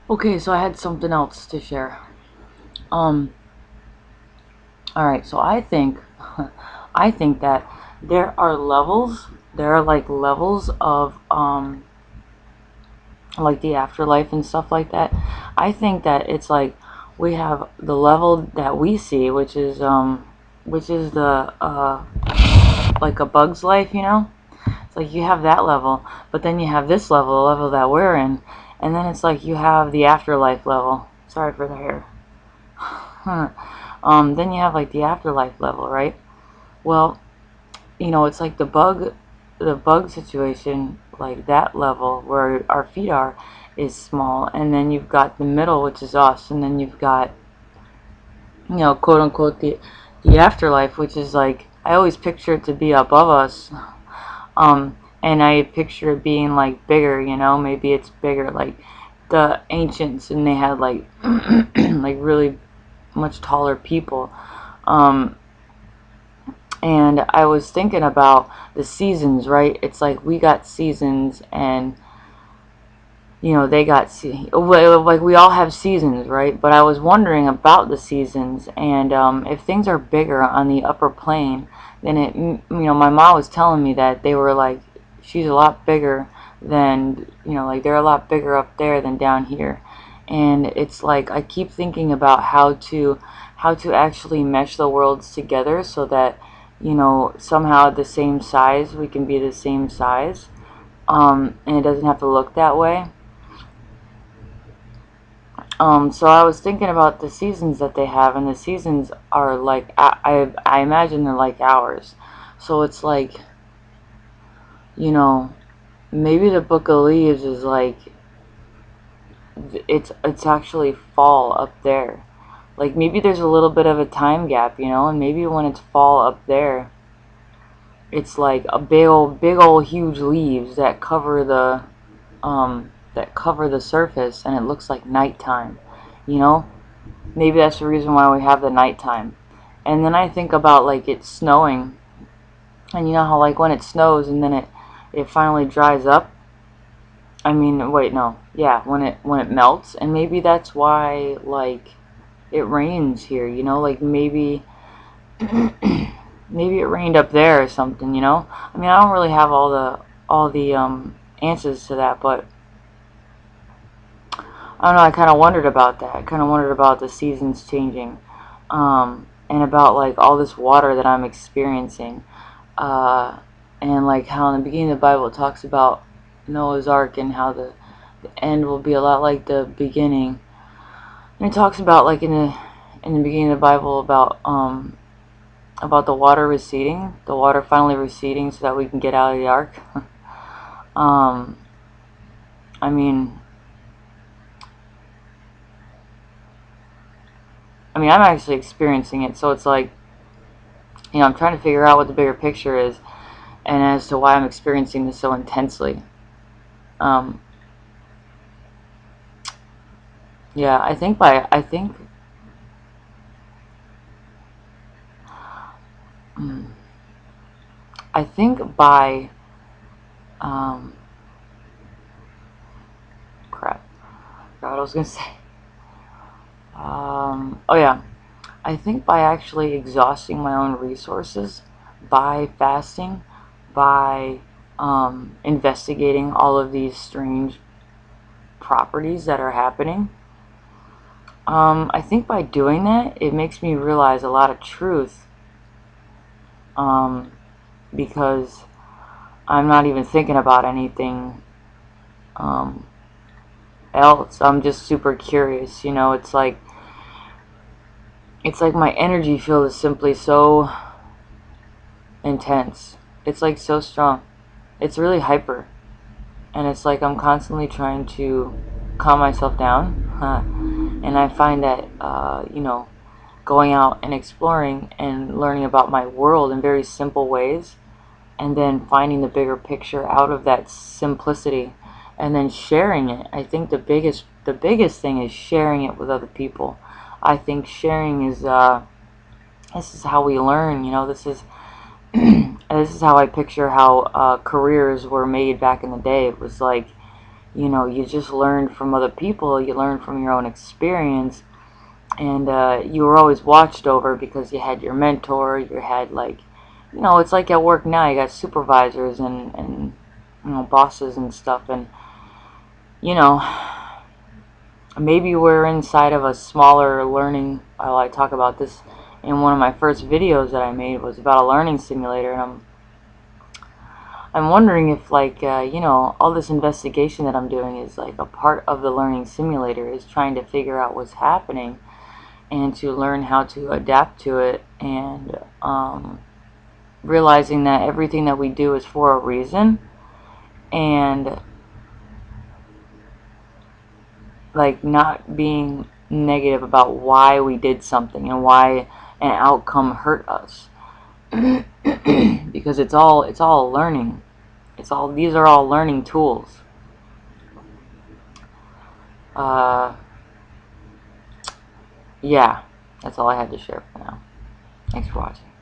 Okay, so I had something else to share. Um, all right, so I think, I think that there are levels. There are like levels of like the afterlife and stuff like that. I think that it's like we have the level that we see, which is the like a bug's life, you know. It's like you have that level, but then you have this level, the level that we're in, and then it's like you have the afterlife level. Sorry for the hair. Huh. Then you have like the afterlife level, right? Well, you know, it's like the bug situation, like that level where our feet are, is small, and then you've got the middle, which is us, and then you've got, you know, quote unquote the afterlife, which is like I always picture it to be above us, and I picture it being like bigger, you know, maybe it's bigger, like the ancients, and they had like like really much taller people. Um, and I was thinking about the seasons, right? It's like we got seasons, and you know they got like we all have seasons, right? But I was wondering about the seasons, and if things are bigger on the upper plane, then you know, my mom was telling me that they were like, she's a lot bigger than, you know, like they're a lot bigger up there than down here. And it's like I keep thinking about how to actually mesh the worlds together so that, you know, somehow the same size, we can be the same size, and it doesn't have to look that way. So I was thinking about the seasons that they have, and the seasons are like I imagine they're like ours. So it's like, you know, maybe the Book of Leaves is like it's actually fall up there. Like maybe there's a little bit of a time gap, you know, and maybe when it's fall up there, it's like a big old huge leaves that cover the surface, and it looks like nighttime, you know. Maybe that's the reason why we have the nighttime. And then I think about like it's snowing, and you know how like when it snows and then it finally dries up. I mean, wait, no, yeah, when it melts, and maybe that's why like it rains here. You know, like maybe maybe it rained up there or something. You know, I mean, I don't really have all the answers to that, but I don't know. I kind of wondered about that. I kind of wondered about the seasons changing, and about like all this water that I'm experiencing, uh, and like how in the beginning of the Bible it talks about Noah's Ark and how the end will be a lot like the beginning. And it talks about like in the beginning of the Bible about the water receding, the water finally receding, so that we can get out of the ark. um, I mean, I'm actually experiencing it, so it's like, you know, I'm trying to figure out what the bigger picture is, and as to why I'm experiencing this so intensely. Um, yeah, mm, I think by um, crap. I forgot what I was gonna say. Oh yeah, I think by actually exhausting my own resources, by fasting, by investigating all of these strange properties that are happening. I think by doing that, it makes me realize a lot of truth, um, because I'm not even thinking about anything um, else. I'm just super curious. You know, it's like my energy field is simply so intense. It's like so strong. It's really hyper, and it's like I'm constantly trying to calm myself down. And I find that you know, going out and exploring and learning about my world in very simple ways, and then finding the bigger picture out of that simplicity, and then sharing it. I think the biggest thing is sharing it with other people. I think sharing is this is how we learn. You know, this is this is how I picture how careers were made back in the day. It was like, you know, you just learn from other people, you learn from your own experience, and you were always watched over because you had your mentor, you had like, you know, it's like at work now, you got supervisors and you know, bosses and stuff, and you know, maybe we're inside of a smaller learning. I talk about this in one of my first videos that I made, was about a learning simulator, and I'm wondering if, like, you know, all this investigation that I'm doing is like a part of the learning simulator, is trying to figure out what's happening and to learn how to adapt to it, and realizing that everything that we do is for a reason, and like not being negative about why we did something and why an outcome hurt us. Because it's all learning. These are all learning tools. uh yeah, that's all I had to share for now. Thanks for watching.